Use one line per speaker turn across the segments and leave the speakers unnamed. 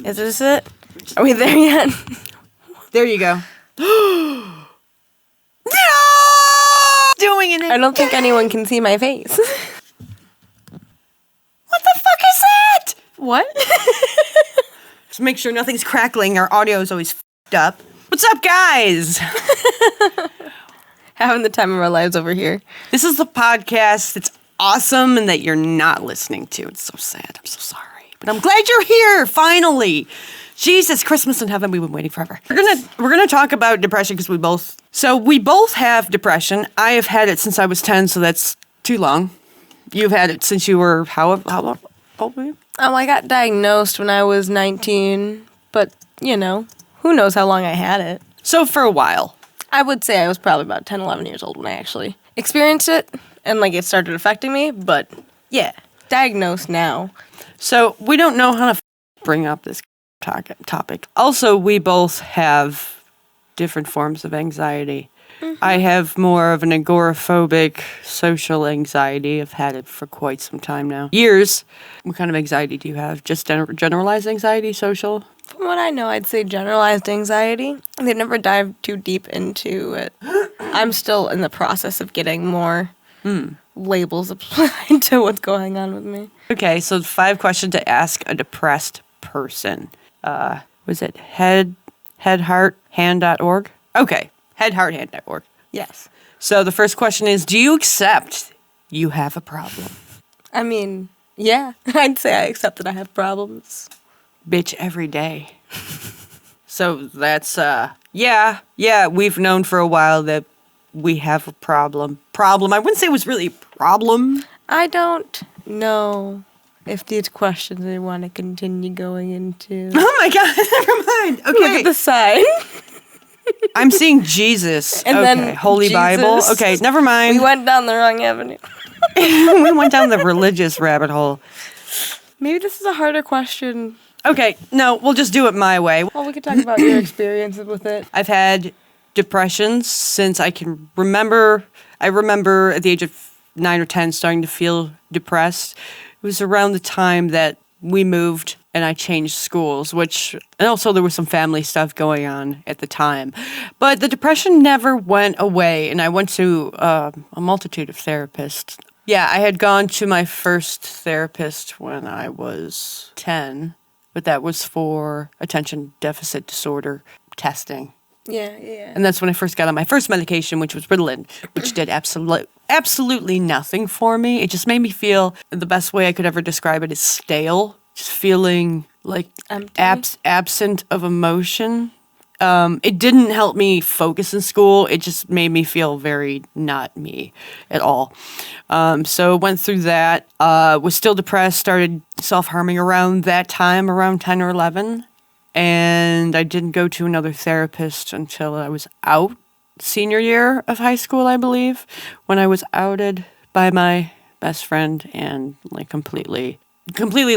Is this it? Are we there yet?
There you go. No! Doing it.
I don't think anyone can see my face.
What the fuck is that?
What?
Just make sure nothing's crackling. Our audio is always f***ed up. What's up, guys?
Having the time of our lives over here.
This is the podcast that's awesome and that you're not listening to. It's so sad. I'm so sorry. But I'm glad you're here, finally. Jesus, Christmas in heaven, we've been waiting forever. We're gonna talk about depression because we both have depression. I have had it since I was 10, so that's too long. You've had it since you were how old were you?
I got diagnosed when I was 19, but, who knows how long I had it.
So for a while.
I would say I was probably about 10, 11 years old when I actually experienced it, and, it started affecting me, but, yeah, diagnosed now.
So we don't know how to bring up this topic. Also, we both have different forms of anxiety. Mm-hmm. I have more of an agoraphobic social anxiety. I've had it for quite some time now. Years. What kind of anxiety do you have? Just generalized anxiety, social?
From what I know, I'd say generalized anxiety. They've never dived too deep into it. I'm still in the process of getting more labels applied to what's going on with me.
Okay, so 5 questions to ask a depressed person. Was it headhearthand.org? Okay, headhearthand.org.
Yes.
So the first question is, do you accept you have a problem?
I mean, yeah, I'd say I accept that I have problems.
Bitch, every day. So that's, yeah, we've known for a while that we have a problem. I wouldn't say it was really a problem.
I don't know if these questions I want to continue going into.
Oh my God, never mind. Okay.
Look at the sign.
I'm seeing Jesus.
And
okay,
then
Holy
Jesus.
Bible. Okay, never mind.
We went down the wrong avenue.
We went down the religious rabbit hole.
Maybe this is a harder question.
Okay, no, we'll just do it my way.
Well, we could talk about your experiences with it.
I've had depression since I can remember. I remember at the age of 9 or 10 starting to feel depressed. It was around the time that we moved and I changed schools, and also there was some family stuff going on at the time. But the depression never went away, and I went to a multitude of therapists. Yeah, I had gone to my first therapist when I was 10, but that was for attention deficit disorder testing.
Yeah.
And that's when I first got on my first medication, which was Ritalin, which did absolutely nothing for me. It just made me feel, the best way I could ever describe it is stale, just feeling like absent of emotion. It didn't help me focus in school. It just made me feel very not me at all. So went through that, was still depressed, started self-harming around that time, around 10 or 11. And I didn't go to another therapist until I was out, senior year of high school, I believe, when I was outed by my best friend and completely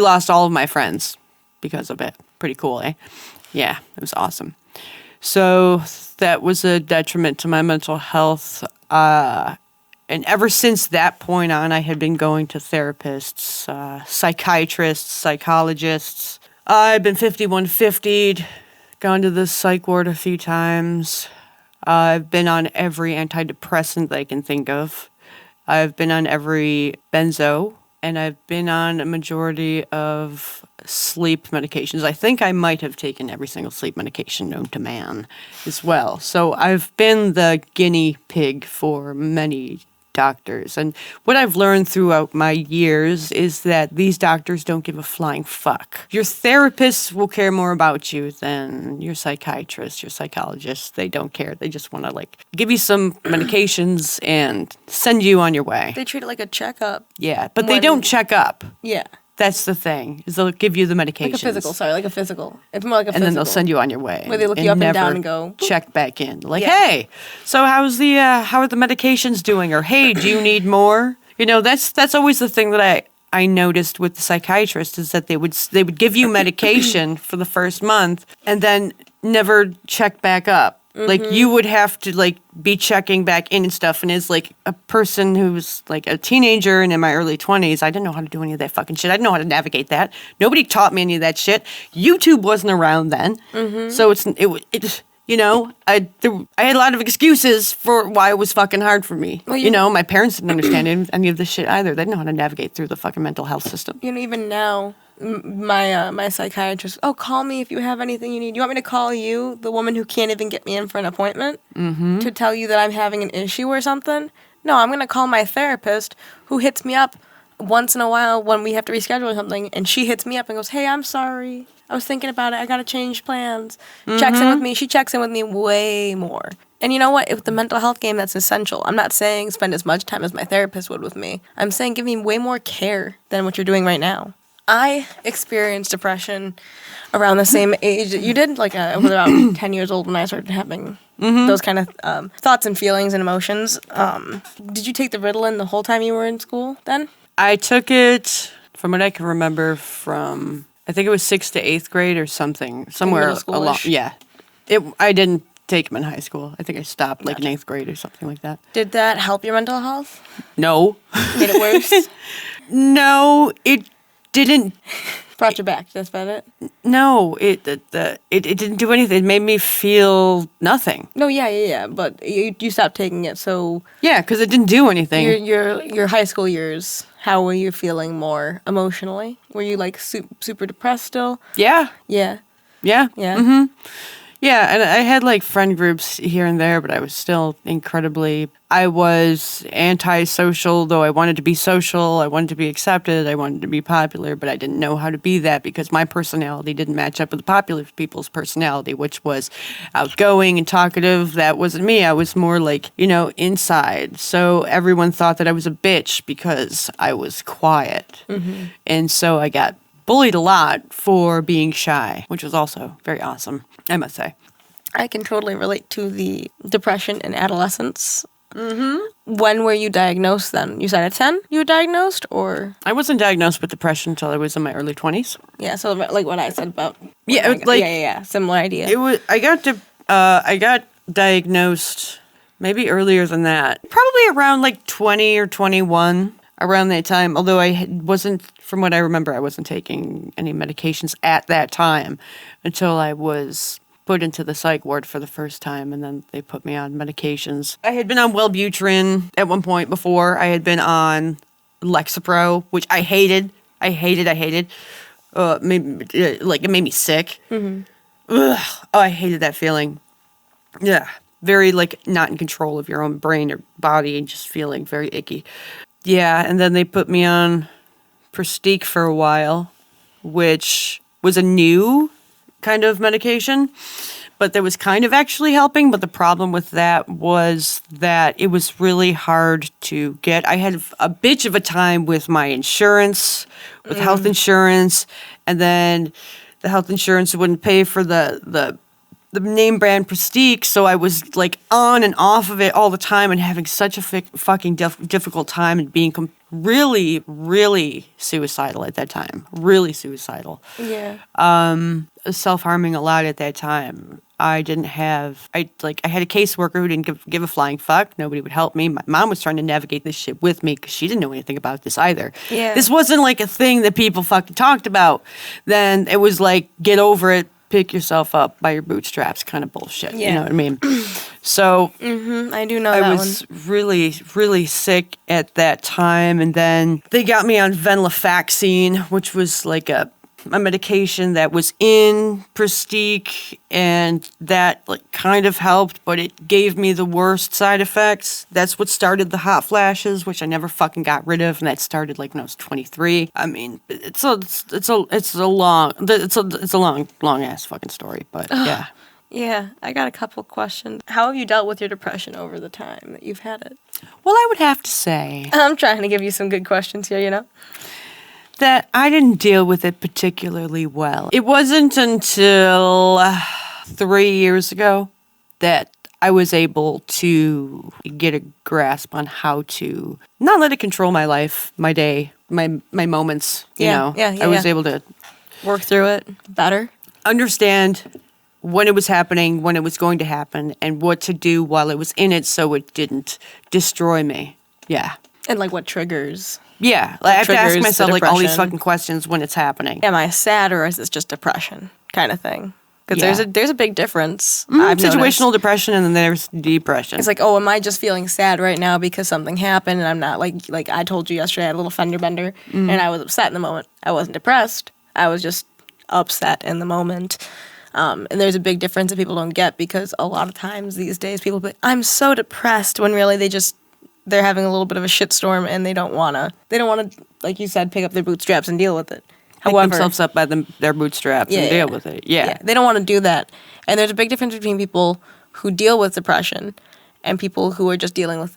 lost all of my friends because of it. Pretty cool, eh? Yeah, it was awesome. So that was a detriment to my mental health. And ever since that point on, I had been going to therapists, psychiatrists, psychologists. I've been 5150'd, gone to the psych ward a few times. I've been on every antidepressant that I can think of. I've been on every benzo, and I've been on a majority of sleep medications. I think I might have taken every single sleep medication known to man as well. So I've been the guinea pig for many doctors. And what I've learned throughout my years is that these doctors don't give a flying fuck. Your therapist will care more about you than your psychiatrist, your psychologist. They don't care. They just want to give you some medications and send you on your way.
They treat it like a checkup.
Yeah, but they don't check up.
Yeah.
That's the thing, is they'll give you the medications.
Like a physical. It's more like a physical.
And then they'll send you on your way.
Where they look you up and down and go, boop.
Check back in. Hey, so how are the medications doing? Or, hey, do you need more? That's always the thing that I noticed with the psychiatrist, is that they would give you medication for the first month and then never check back up. Like you would have to like be checking back in and stuff. And as like a person who's like a teenager and in my early 20s, I didn't know how to do any of that fucking shit. I didn't know how to navigate that. Nobody taught me any of that shit. YouTube wasn't around then, so it you know, I had a lot of excuses for why it was fucking hard for me.
Well,
you know, my parents didn't understand any of this shit either. They didn't know how to navigate through the fucking mental health system.
You know, even now, my psychiatrist, oh, call me if you have anything you need. You want me to call you, the woman who can't even get me in for an appointment, to tell you that I'm having an issue or something? No, I'm going to call my therapist who hits me up once in a while when we have to reschedule something, and she hits me up and goes, hey, I'm sorry. I was thinking about it. I got to change plans. Checks in with me. She checks in with me way more. And you know what? With the mental health game, that's essential. I'm not saying spend as much time as my therapist would with me. I'm saying give me way more care than what you're doing right now. I experienced depression around the same age that you did. Like, I was about 10 years old when I started having those kind of thoughts and feelings and emotions. Did you take the Ritalin the whole time you were in school then?
I took it, from what I can remember, from I think it was 6th to 8th grade or something, somewhere
middle
along.
schoolish.
Yeah, I didn't take them in high school. I think I stopped like in 8th grade or something like that.
Did that help your mental health?
No,
Made it worse?
no, it didn't.
Brought you back. That's about it?
No, it didn't do anything. It made me feel nothing.
No, yeah. But you stopped taking it, so
Yeah, because it didn't do anything.
your high school years, how were you feeling more emotionally? Were you like super depressed still?
Yeah,
Yeah.
yeah,
Yeah.
yeah. And I had like friend groups here and there, but I was still incredibly. I was antisocial, though I wanted to be social. I wanted to be accepted. I wanted to be popular, but I didn't know how to be that because my personality didn't match up with the popular people's personality, which was outgoing and talkative. That wasn't me. I was more like, you know, inside. So everyone thought that I was a bitch because I was quiet. And so I got bullied a lot for being shy, which was also very awesome, I must say.
I can totally relate to the depression in adolescence. When were you diagnosed then? You said at 10 you were diagnosed, or?
I wasn't diagnosed with depression until I was in my early 20s.
Yeah, so like what I said about.
Yeah,
yeah. Similar idea.
It was. I got diagnosed maybe earlier than that. Probably around like 20 or 21, around that time. Although wasn't, from what I remember, I wasn't taking any medications at that time until I was put into the psych ward for the first time, and then they put me on medications. I had been on Wellbutrin at one point before. I had been on Lexapro, which I hated. It made me sick. Ugh. Oh, I hated that feeling. Yeah, very like not in control of your own brain or body, and just feeling very icky. Yeah, and then they put me on Pristiq for a while, which was a new kind of medication, but that was kind of actually helping. But the problem with that was that it was really hard to get. I had a bitch of a time with my insurance, with health insurance, and then the health insurance wouldn't pay for the name brand Pristiq, so I was like on and off of it all the time and having such a fucking difficult time and being really, really suicidal at that time. Really suicidal.
Yeah.
Self-harming a lot at that time. I had a caseworker who didn't give a flying fuck. Nobody would help me. My mom was trying to navigate this shit with me because she didn't know anything about this either.
Yeah.
This wasn't like a thing that people fucking talked about. Then it was like, get over it, pick yourself up by your bootstraps kind of bullshit.
Yeah.
You know what I mean? So
I do know that
I was really, really sick at that time. And then they got me on venlafaxine, which was like a medication that was in Pristiq, and that like kind of helped, but it gave me the worst side effects. That's what started the hot flashes, which I never fucking got rid of, and that started like when I was 23. I mean, it's a long ass fucking story, but yeah.
Yeah, I got a couple questions. How have you dealt with your depression over the time that you've had it?
Well, I would have to say
I'm trying to give you some good questions here, you know?
that I didn't deal with it particularly well. It wasn't until 3 years ago that I was able to get a grasp on how to not let it control my life, my day, my moments, you know.
Yeah,
I was able to
work through it better.
understand when it was happening, when it was going to happen, and what to do while it was in it so it didn't destroy me. Yeah.
And like what triggers?
Yeah. Like, I have to ask
triggers the
myself like all these
depression.
fucking questions when it's happening.
Am I sad or is this just depression kind of thing? Because
Yeah.
there's a big difference. I've
Situational
noticed.
depression and then there's depression.
It's like, oh, am I just feeling sad right now because something happened and I'm not like I told you yesterday I had a little fender bender and I was upset in the moment. I wasn't depressed. I was just upset in the moment. And there's a big difference that people don't get because a lot of times these days people be, I'm so depressed when really they're having a little bit of a shitstorm and they don't wanna like you said pick up their bootstraps and deal with it.
Pick
However,
themselves up by their bootstraps and deal with it. Yeah.
they don't want to do that. And there's a big difference between people who deal with depression and people who are just dealing with,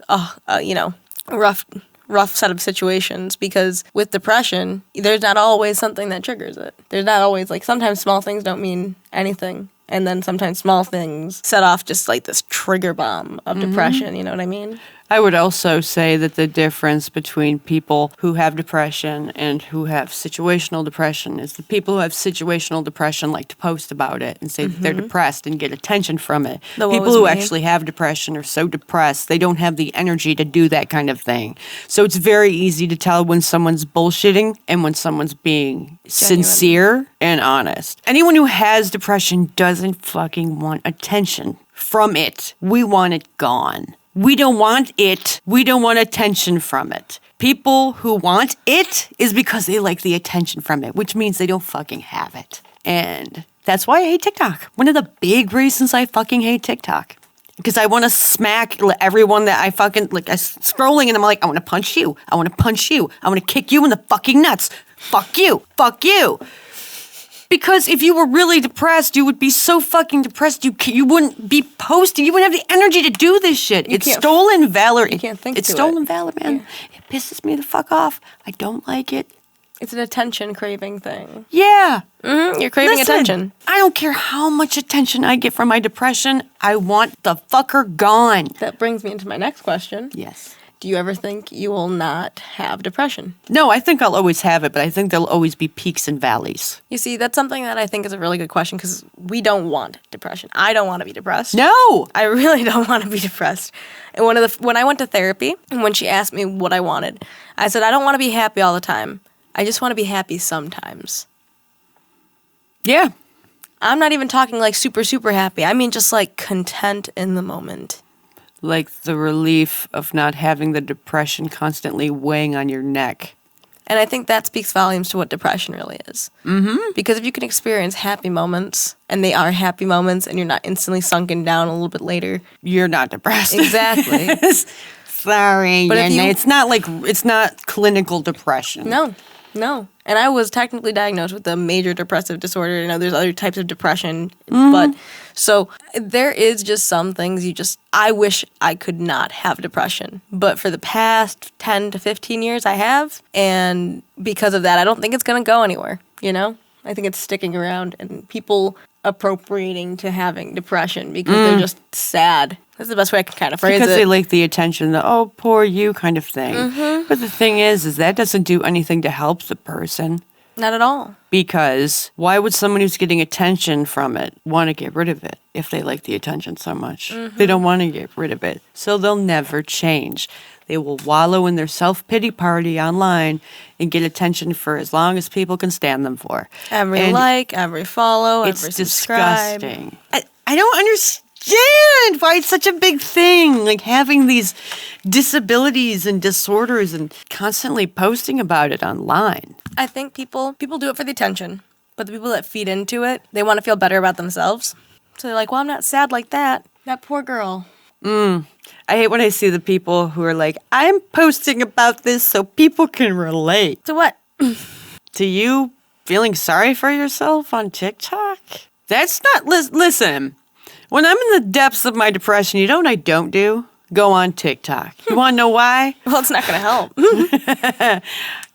rough set of situations. Because with depression, there's not always something that triggers it. There's not always, like, sometimes small things don't mean anything. And then sometimes small things set off just like this trigger bomb of depression. You know what I mean?
I would also say that the difference between people who have depression and who have situational depression is the people who have situational depression like to post about it and say that they're depressed and get attention from it.
The woe
People
is
who
me.
actually have depression are so depressed, they don't have the energy to do that kind of thing. So it's very easy to tell when someone's bullshitting and when someone's being sincere and honest. Anyone who has depression doesn't fucking want attention from it. We want it gone. We don't want it. We don't want attention from it. People who want it is because they like the attention from it, which means they don't fucking have it. And that's why I hate TikTok. One of the big reasons I fucking hate TikTok. Because I want to smack everyone that I fucking, like, I'm scrolling and I'm like, I want to punch you. I want to punch you. I want to kick you in the fucking nuts. Fuck you. Fuck you. Because if you were really depressed, you would be so fucking depressed you wouldn't be posting. You wouldn't have the energy to do this shit. It's
can't-
stolen valor.
you can't think
It's
to
stolen
it.
valor, man. It pisses me the fuck off. I don't like it.
It's an attention craving thing.
Yeah.
You're craving
Listen,
attention.
I don't care how much attention I get from my depression. I want the fucker gone.
That brings me into my next question.
Yes.
Do you ever think you will not have depression?
No, I think I'll always have it, but I think there'll always be peaks and valleys.
You see, that's something that I think is a really good question because we don't want depression. I don't want to be depressed.
No.
I really don't want to be depressed. And when I went to therapy and when she asked me what I wanted, I said I don't want to be happy all the time. I just want to be happy sometimes.
Yeah.
I'm not even talking like super, super happy. I mean just like content in the moment.
Like the relief of not having the depression constantly weighing on your neck.
And I think that speaks volumes to what depression really is. Mm-hmm. Because if you can experience happy moments, and they are happy moments, and you're not instantly sunken down a little bit later.
You're not depressed.
Exactly.
Sorry.
But if you-
it's not clinical depression.
No. And I was technically diagnosed with a major depressive disorder. You know, there's other types of depression. But so there is just some things I wish I could not have depression. But for the past 10 to 15 years, I have. And because of that, I don't think it's going to go anywhere, you know? I think it's sticking around and people appropriating to having depression because they're just sad. That's the best way I can kind of phrase
Because
it.
they like the attention, the oh, poor you kind of thing. But the thing is that doesn't do anything to help the person.
Not at all.
Because why would someone who's getting attention from it want to get rid of it if they like the attention so much? They don't want to get rid of it. So they'll never change. They will wallow in their self-pity party online and get attention for as long as people can stand them for.
Every
And
like, every follow,
it's
every subscribe.
disgusting. I don't understand why it's such a big thing. Like having these disabilities and disorders and constantly posting about it online.
I think people do it for the attention, but the people that feed into it, they want to feel better about themselves. So they're like, well, I'm not sad like that. That poor girl.
I hate when I see the people who are like, I'm posting about this so people can relate.
So what?
To you feeling sorry for yourself on TikTok? That's not, listen, when I'm in the depths of my depression, you know what I don't do? Go on TikTok. You want to know why?
Well, it's not going to help.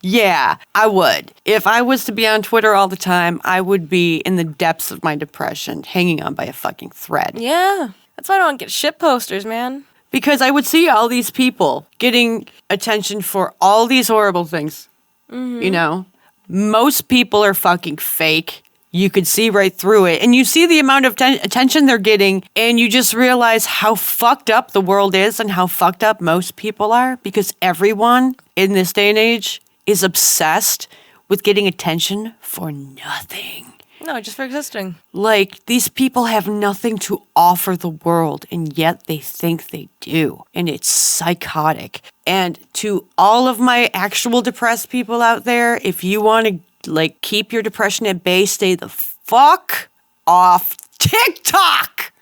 Yeah, I would. If I was to be on Twitter all the time, I would be in the depths of my depression, hanging on by a fucking thread.
Yeah. That's why I don't get shit posters, man.
Because I would see all these people getting attention for all these horrible things. You know? Most people are fucking fake. you could see right through it. And you see the amount of attention they're getting, and you just realize how fucked up the world is and how fucked up most people are, because everyone in this day and age is obsessed with getting attention for nothing.
No, just for existing.
Like, these people have nothing to offer the world, and yet they think they do. And it's psychotic. And to all of my actual depressed people out there, if you want to, like, keep your depression at bay, stay the fuck off TikTok.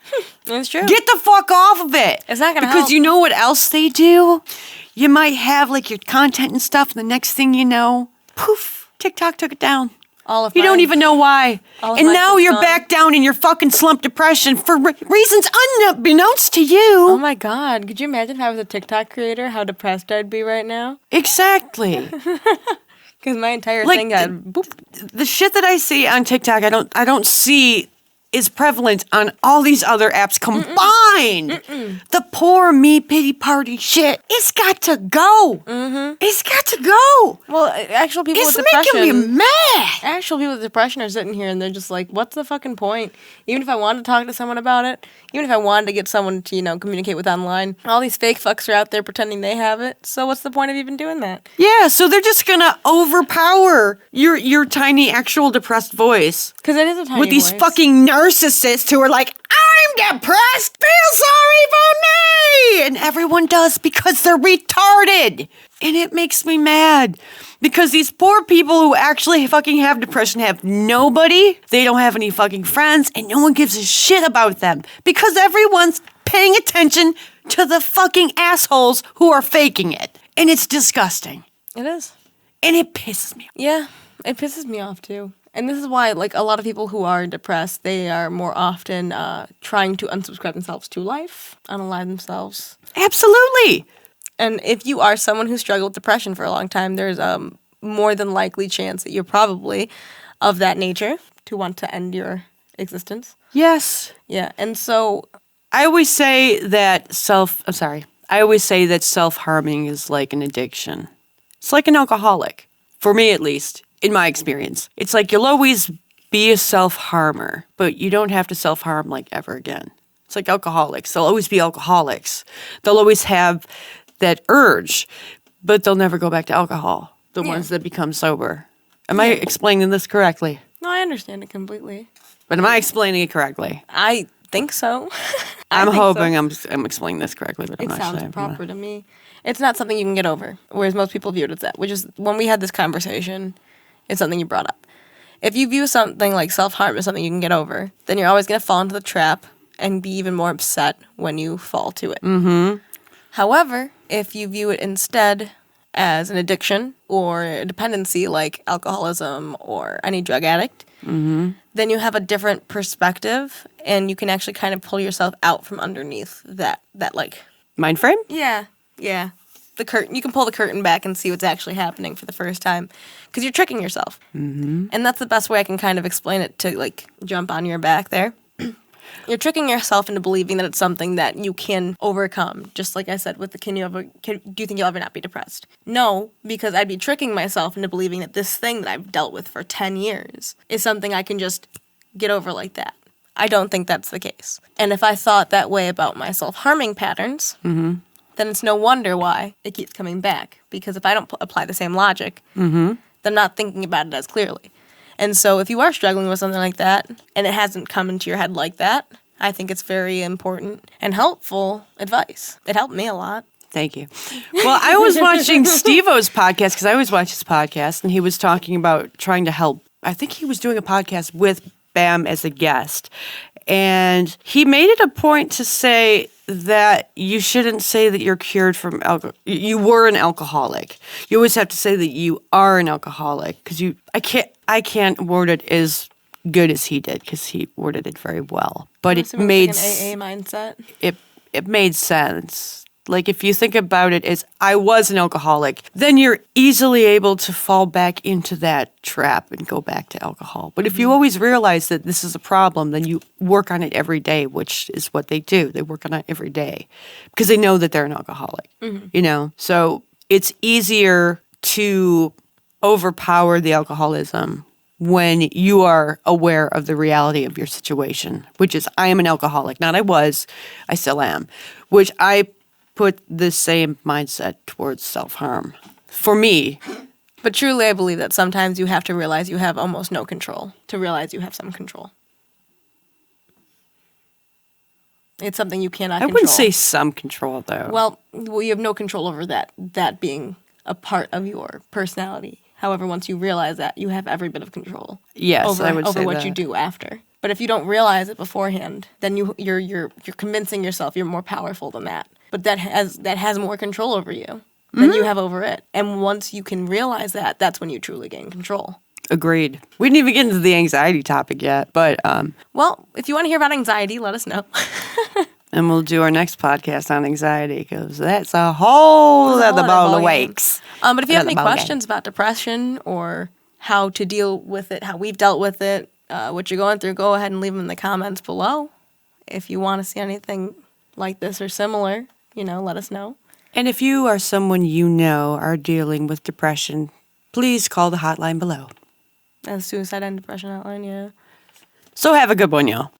It's true.
Get the fuck off of it.
It's not gonna
Because
help.
you know what else they do? You might have, like, your content and stuff, and the next thing you know, poof, TikTok took it down.
All of
You don't
mine.
even know why.
All of
And
my
now
shit's
you're
gone.
back down in your fucking slump depression for reasons unbeknownst to
Oh
you.
my God. Could you imagine if I was a TikTok creator, how depressed I'd be right now?
Exactly.
Because my entire
Like,
thing got boop.
The shit that I see on TikTok, I don't see is prevalent on all these other apps combined. The poor me pity party shit. It's got to go. It's got to go.
Well, actual people
It's
with
making
depression.
me mad.
Actual people with depression are sitting here and they're just like, what's the fucking point? Even if I wanted to talk to someone about it, even if I wanted to get someone to, communicate with online, all these fake fucks are out there pretending they have it. So what's the point of even doing that?
Yeah, so they're just gonna overpower your tiny actual depressed voice
Because it is a tiny
with these
voice.
fucking narcissists who are like, I'm depressed, feel sorry for me! And everyone does because they're retarded. And it makes me mad. Because these poor people who actually fucking have depression have nobody, they don't have any fucking friends, and no one gives a shit about them. Because everyone's paying attention to the fucking assholes who are faking it. And it's disgusting.
It is.
And it pisses me off.
Yeah, it pisses me off too. And this is why, like, a lot of people who are depressed, they are more often trying to unsubscribe themselves to life, unalive themselves.
Absolutely.
And if you are someone who struggled with depression for a long time, there's a more than likely chance that you're probably of that nature to want to end your existence.
Yes.
Yeah, and so
I always say that self-harming is like an addiction. It's like an alcoholic. For me, at least, in my experience. It's like you'll always be a self-harmer, but you don't have to self-harm like ever again. It's like alcoholics. They'll always be alcoholics. They'll always have that urge, but they'll never go back to alcohol. The ones that become sober. Am I explaining this correctly?
no, I understand it completely.
But am I explaining it correctly?
I think so.
I'm
think so.
hoping I'm explaining this correctly, but I'm
It
not
sounds
sure.
proper to me. It's not something you can get over, whereas most people view it as that, which is when we had this conversation, it's something you brought up. If you view something like self-harm as something you can get over, then you're always going to fall into the trap and be even more upset when you fall to it. Mm-hmm. However, if you view it instead as an addiction or a dependency like alcoholism or any drug addict, then you have a different perspective and you can actually kind of pull yourself out from underneath that like...
Mind frame?
Yeah. The curtain. You can pull the curtain back and see what's actually happening for the first time, because you're tricking yourself. Mm-hmm. And that's the best way I can kind of explain it, to like jump on your back there. You're tricking yourself into believing that it's something that you can overcome. Just like I said with the do you think you'll ever not be depressed? No, because I'd be tricking myself into believing that this thing that I've dealt with for 10 years is something I can just get over like that. I don't think that's the case. And if I thought that way about my self-harming patterns, then it's no wonder why it keeps coming back. Because if I don't apply the same logic, then I'm not thinking about it as clearly. And so if you are struggling with something like that, and it hasn't come into your head like that, I think it's very important and helpful advice. It helped me a lot.
Thank you. Well, I was watching Steve-O's podcast, because I always watch his podcast, and he was talking about trying to help. I think he was doing a podcast with Bam as a guest. And he made it a point to say that you shouldn't say that you're cured from alcohol. You were an alcoholic. You always have to say that you are an alcoholic, because I can't word it as good as he did, because he worded it very well. But it
Assuming
made
it's like an AA mindset.
it made sense. Like, if you think about it as I was an alcoholic, then you're easily able to fall back into that trap and go back to alcohol. But if you always realize that this is a problem, then you work on it every day, which is what they do. They work on it every day because they know that they're an alcoholic, So it's easier to overpower the alcoholism when you are aware of the reality of your situation, which is I am an alcoholic. Not I was, I still am, which I put the same mindset towards self-harm. For me,
But truly, I believe that sometimes you have to realize you have almost no control to realize you have some control. It's something you cannot
I
control.
wouldn't say some control though.
Well, you have no control over that being a part of your personality. However, once you realize that, you have every bit of control.
Yes,
over,
I would
over
say
what
that.
you do after. But if you don't realize it beforehand, then you're convincing yourself you're more powerful than that. But that has more control over you than you have over it. And once you can realize that, that's when you truly gain control.
Agreed. We didn't even get into the anxiety topic yet, but
Well, if you want to hear about anxiety, let us know.
and we'll do our next podcast on anxiety because that's a whole
There's a
other
whole
ball
other
of
ballgame.
wax.
But if you have
Another
any
ballgame.
questions about depression or how to deal with it, how we've dealt with it, what you're going through, go ahead and leave them in the comments below. If you want to see anything like this or similar, let us know.
And if you or someone you know are dealing with depression, please call the hotline below.
And suicide and depression hotline, yeah.
So have a good one, y'all.